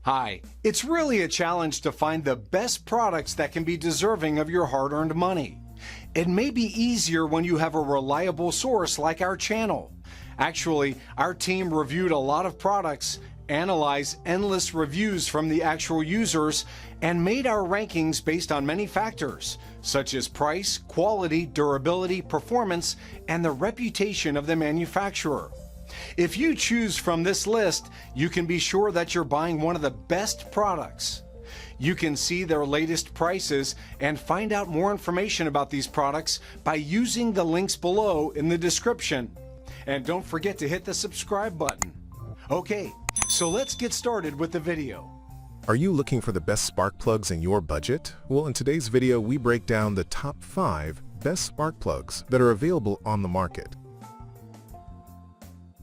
Hi, it's really a challenge to find the best products that can be deserving of your hard-earned money. It may be easier when you have a reliable source like our channel. Actually, our team reviewed a lot of products, analyzed endless reviews from the actual users, and made our rankings based on many factors, such as price, quality, durability, performance, and the reputation of the manufacturer. If you choose from this list, you can be sure that you're buying one of the best products. You can see their latest prices and find out more information about these products by using the links below in the description. And don't forget to hit the subscribe button. Okay, so let's get started with the video. Are you looking for the best spark plugs in your budget? Well, in today's video, we break down the top 5 best spark plugs that are available on the market.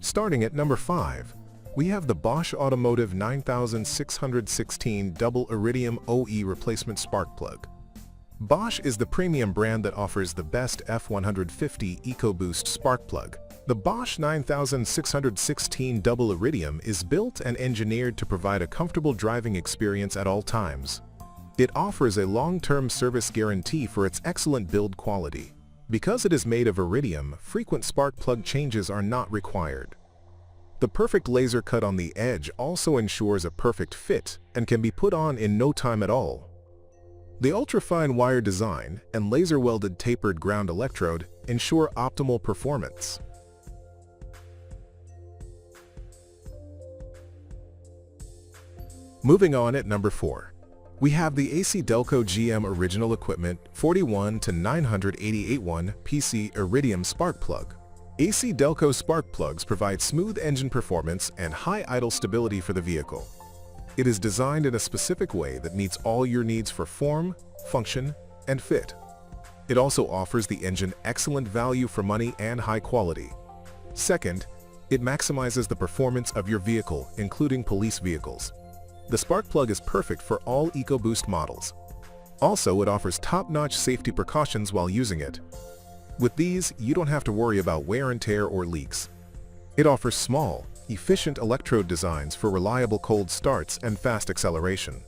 Starting at number 5, we have the Bosch Automotive 9616 Double Iridium OE Replacement Spark Plug. Bosch is the premium brand that offers the best F150 EcoBoost spark plug. The Bosch 9616 Double Iridium is built and engineered to provide a comfortable driving experience at all times. It offers a long-term service guarantee for its excellent build quality. Because it is made of iridium, frequent spark plug changes are not required. The perfect laser cut on the edge also ensures a perfect fit and can be put on in no time at all. The ultrafine wire design and laser-welded tapered ground electrode ensure optimal performance. Moving on at number 4. We have the ACDelco GM Original Equipment 41 to 988 PC Iridium Spark Plug. ACDelco spark plugs provide smooth engine performance and high idle stability for the vehicle. It is designed in a specific way that meets all your needs for form, function, and fit. It also offers the engine excellent value for money and high quality. Second, it maximizes the performance of your vehicle, including police vehicles. The spark plug is perfect for all EcoBoost models. Also, it offers top-notch safety precautions while using it. With these, you don't have to worry about wear and tear or leaks. It offers small, efficient electrode designs for reliable cold starts and fast acceleration.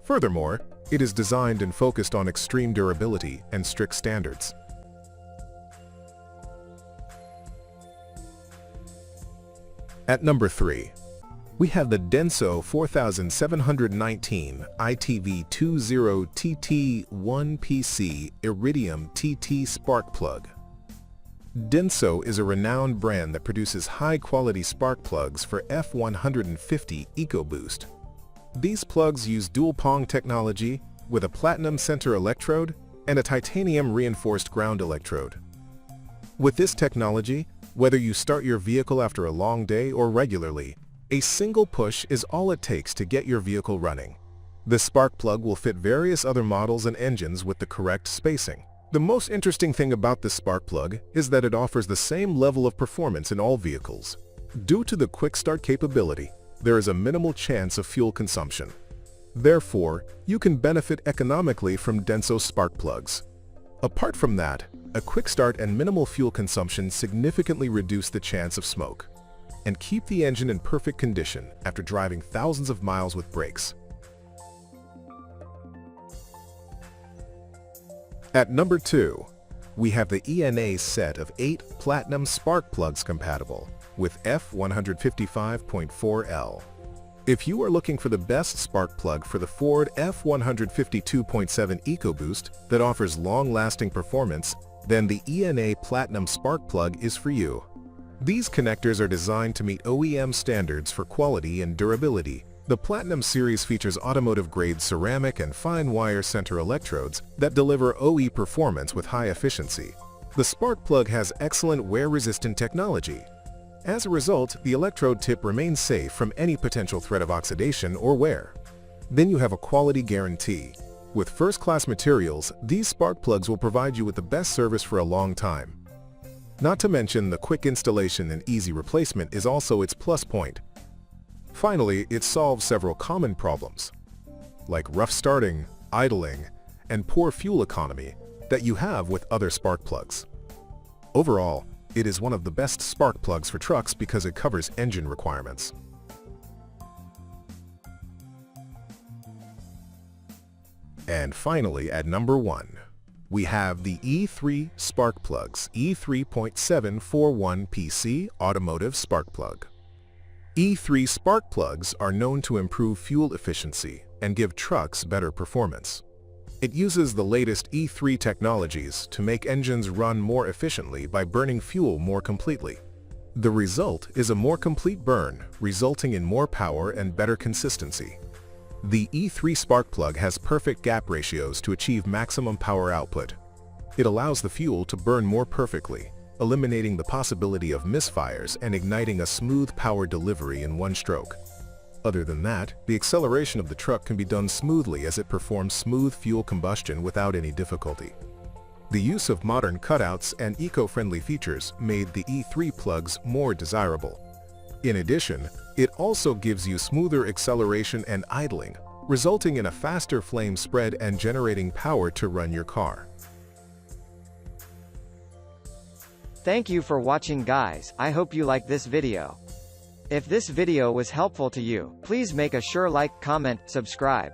Furthermore, it is designed and focused on extreme durability and strict standards. At number 3, we have the Denso 4719 ITV20 TT1 PC Iridium TT Spark Plug. Denso is a renowned brand that produces high-quality spark plugs for F150 EcoBoost. These plugs use dual-pong technology with a platinum center electrode and a titanium-reinforced ground electrode. With this technology, whether you start your vehicle after a long day or regularly, a single push is all it takes to get your vehicle running. This spark plug will fit various other models and engines with the correct spacing. The most interesting thing about this spark plug is that it offers the same level of performance in all vehicles. Due to the quick start capability, there is a minimal chance of fuel consumption. Therefore, you can benefit economically from Denso spark plugs. Apart from that, a quick start and minimal fuel consumption significantly reduce the chance of smoke and keep the engine in perfect condition after driving thousands of miles with brakes. At number 2, we have the ENA set of 8 platinum spark plugs compatible with F155.4L. If you are looking for the best spark plug for the Ford F152.7 EcoBoost that offers long-lasting performance, then the ENA Platinum Spark Plug is for you. These connectors are designed to meet OEM standards for quality and durability. The Platinum series features automotive-grade ceramic and fine wire center electrodes that deliver OE performance with high efficiency. The spark plug has excellent wear-resistant technology. As a result, the electrode tip remains safe from any potential threat of oxidation or wear. Then you have a quality guarantee. With first-class materials, these spark plugs will provide you with the best service for a long time. Not to mention, the quick installation and easy replacement is also its plus point. Finally, it solves several common problems, like rough starting, idling, and poor fuel economy that you have with other spark plugs. Overall, it is one of the best spark plugs for trucks because it covers engine requirements. And finally, at number 1, we have the E3 spark plugs, E3.741 PC Automotive spark plug. E3 spark plugs are known to improve fuel efficiency and give trucks better performance. It uses the latest E3 technologies to make engines run more efficiently by burning fuel more completely. The result is a more complete burn, resulting in more power and better consistency. The E3 spark plug has perfect gap ratios to achieve maximum power output. It allows the fuel to burn more perfectly, eliminating the possibility of misfires and igniting a smooth power delivery in one stroke. Other than that, the acceleration of the truck can be done smoothly as it performs smooth fuel combustion without any difficulty. The use of modern cutouts and eco-friendly features made the E3 plugs more desirable. In addition, it also gives you smoother acceleration and idling, resulting in a faster flame spread and generating power to run your car. Thank you for watching, guys. I hope you like this video. If this video was helpful to you, please make a sure like, comment, subscribe.